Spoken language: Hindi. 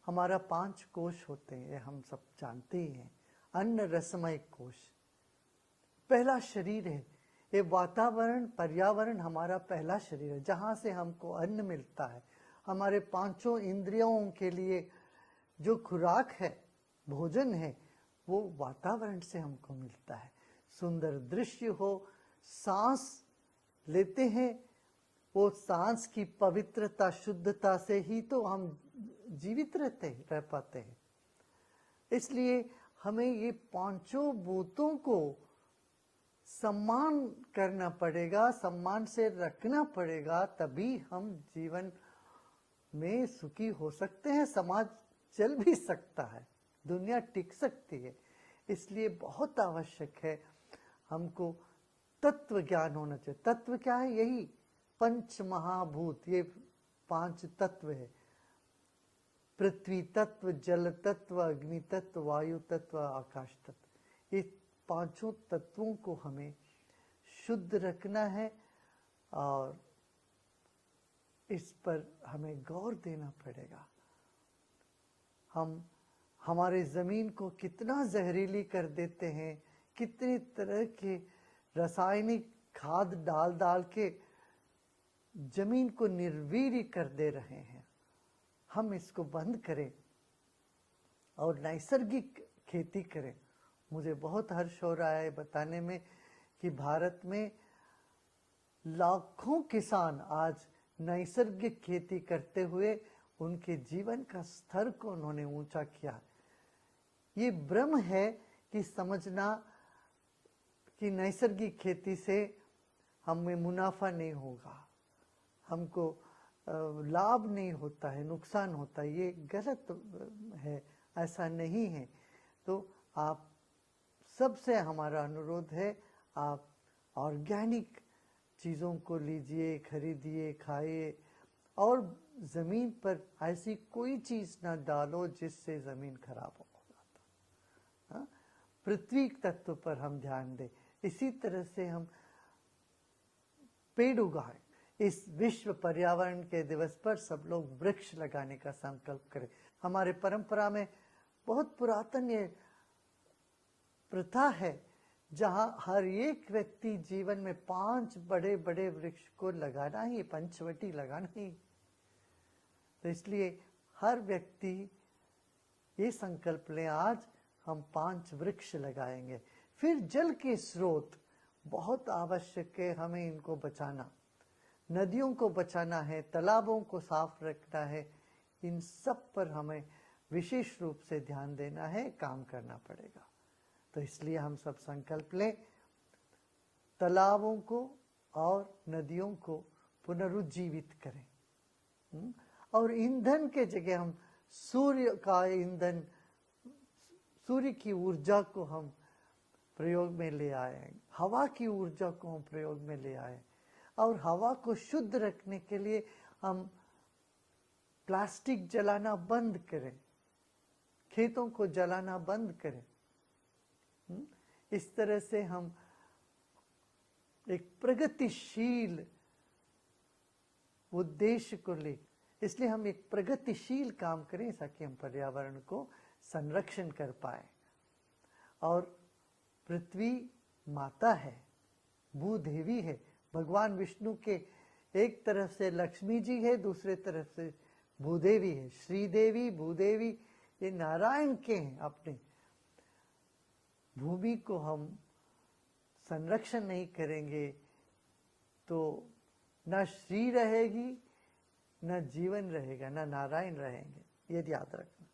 हमारा 5 कोश होते हैं, हम सब जानते ही हैं। अन्न रसमय कोश पहला शरीर है। ये वातावरण, पर्यावरण हमारा पहला शरीर है, जहाँ से हमको अन्न मिलता है। हमारे 5 इंद्रियों के लिए जो खुराक है, भोजन है, वो वातावरण से हमको मिलता है। सुंदर दृश्य हो, सांस लेते हैं, वो सांस की पवित्रता, शुद्धता से ही तो हम जीवित रह पाते हैं। इसलिए हमें ये 5 भूतों को सम्मान करना पड़ेगा, सम्मान से रखना पड़ेगा, तभी हम जीवन में सुखी हो सकते हैं, समाज चल भी सकता है, दुनिया टिक सकती है। इसलिए बहुत आवश्यक है हमको तत्व ज्ञान होना चाहिए। तत्व क्या है? यही 5 महाभूत, ये 5 तत्व है। पृथ्वी तत्व, जल तत्व, अग्नि तत्व, वायु तत्व, आकाश तत्व। ये 5 तत्वों को हमें शुद्ध रखना है और इस पर हमें गौर देना पड़ेगा। हम हमारे ज़मीन को कितना जहरीली कर देते हैं, कितनी तरह के रासायनिक खाद डाल डाल के जमीन को निर्वीर्य कर दे रहे हैं। हम इसको बंद करें और नैसर्गिक खेती करें। मुझे बहुत हर्ष हो रहा है बताने में कि भारत में लाखों किसान आज नैसर्गिक खेती करते हुए उनके जीवन का स्तर को उन्होंने ऊंचा किया। ये भ्रम है कि समझना कि नैसर्गिक खेती से हमें मुनाफा नहीं होगा, हमको लाभ नहीं होता है, नुकसान होता है। ये गलत है, ऐसा नहीं है। तो आप सबसे हमारा अनुरोध है, आप ऑर्गेनिक चीज़ों को लीजिए, खरीदिए, खाइए और ज़मीन पर ऐसी कोई चीज़ ना डालो जिससे ज़मीन खराब हो जाता। पृथ्वी तत्व पर हम ध्यान दें। इसी तरह से हम पेड़ उगाएं। इस विश्व पर्यावरण के दिवस पर सब लोग वृक्ष लगाने का संकल्प करें। हमारे परंपरा में बहुत पुरातन ये प्रथा है जहाँ हर एक व्यक्ति जीवन में 5 बड़े बड़े वृक्ष को लगाना ही, पंचवटी लगाना ही। तो इसलिए हर व्यक्ति ये संकल्प ले, आज हम 5 वृक्ष लगाएंगे। फिर जल के स्रोत बहुत आवश्यक है, हमें इनको बचाना, नदियों को बचाना है, तालाबों को साफ रखना है। इन सब पर हमें विशेष रूप से ध्यान देना है, काम करना पड़ेगा। तो इसलिए हम सब संकल्प लें, तालाबों को और नदियों को पुनरुज्जीवित करें। और ईंधन के जगह हम सूर्य का ईंधन, सूर्य की ऊर्जा को हम प्रयोग में ले आए, हवा की ऊर्जा को हम प्रयोग में ले आए। और हवा को शुद्ध रखने के लिए हम प्लास्टिक जलाना बंद करें, खेतों को जलाना बंद करें। इस तरह से हम एक प्रगतिशील उद्देश्य को ले, इसलिए हम एक प्रगतिशील काम करें ताकि हम पर्यावरण को संरक्षण कर पाए। और पृथ्वी माता है, भूदेवी है। भगवान विष्णु के एक तरफ से लक्ष्मी जी है, दूसरे तरफ से भूदेवी है। श्रीदेवी, भूदेवी ये नारायण के हैं। अपने भूमि को हम संरक्षण नहीं करेंगे तो न श्री रहेगी, न जीवन रहेगा, न नारायण रहेंगे। ये याद रखना।